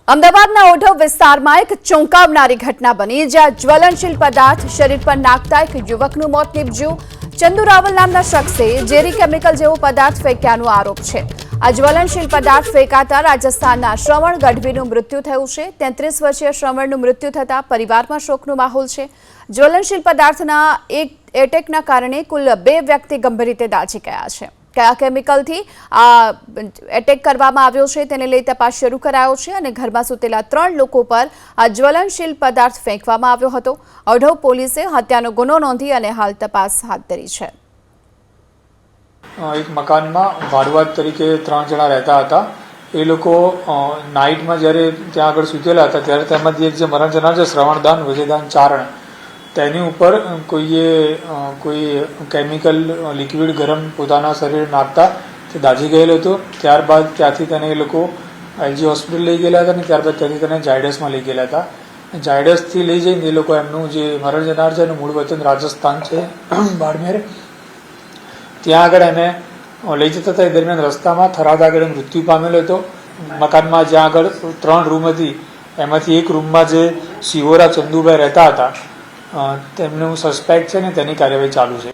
અમદાવાદના ઓઢવ વિસ્તારમાં એક ચોંકાવનારી ઘટના બની, જ્યાં જ્વલનશીલ પદાર્થ શરીર પર નાખતા એક યુવકનું મોત નીપજ્યું। ચંદુ રાવલ નામના શખ્સે ઝેરી કેમિકલ જેવો પદાર્થ ફેંક્યાનો આરોપ છે। આ જ્વલનશીલ પદાર્થ ફેંકાતા રાજસ્થાનના શ્રવણ ગઢવીનું મૃત્યુ થયું છે। 33 વર્ષીય શ્રવણનું મૃત્યુ થતાં પરિવારમાં શોકનો માહોલ છે। જ્વલનશીલ પદાર્થના એક એટેકના કારણે કુલ 2 વ્યક્તિ ગંભીર રીતે દાઝી ગયા છે। કયા કેમિકલથી આ એટેક કરવામાં આવ્યો છે તેને લઈ તપાસ શરૂ કરાયો છે અને ઘરમાં સૂતેલા 3 લોકો પર આ જ્વલનશીલ પદાર્થ ફેંકવામાં આવ્યો હતો। ઓઢવ પોલીસે હત્યાનો ગુનો નોંધી અને હાલ તપાસ હાથ ધરી છે। એક મકાનમાં ભાડુઆત તરીકે 3 જણા રહેતા હતા। એ લોકો નાઇટમાં જ્યારે ત્યાં આગળ સૂતેલા હતા ત્યારે તેમાંથી એક જે મરણ જનાર છે શ્રવણદાન વિજયદાન ચારણ, તેની ઉપર કોઈ કેમિકલ લિક્વિડ ગરમ પોતાના શરીરે નાખતા તે દાઝી ગયેલો હતો। ત્યારબાદ ત્યાંથી તેને એ લોકો એલજી હોસ્પિટલ લઈ ગયેલા હતા અને ત્યારબાદ ત્યાંથી તેને ઝાયડસમાં લઈ ગયેલા હતા। ઝાયડસથી લઈ જઈને એ લોકો એમનું જે મરણ જનાર છે એનું મૂળ વતન રાજસ્થાન છે બાડમેર, ત્યાં આગળ એને લઈ જતા હતા। એ દરમિયાન રસ્તામાં થરાદ આગળ મૃત્યુ પામેલો હતો। મકાનમાં જ્યાં આગળ 3 રૂમ હતી એમાંથી એક રૂમમાં જે શિવોરા ચંદુભાઈ રહેતા હતા તેમનું સસ્પેક્ટ છે ને તેની કાર્યવાહી ચાલુ છે।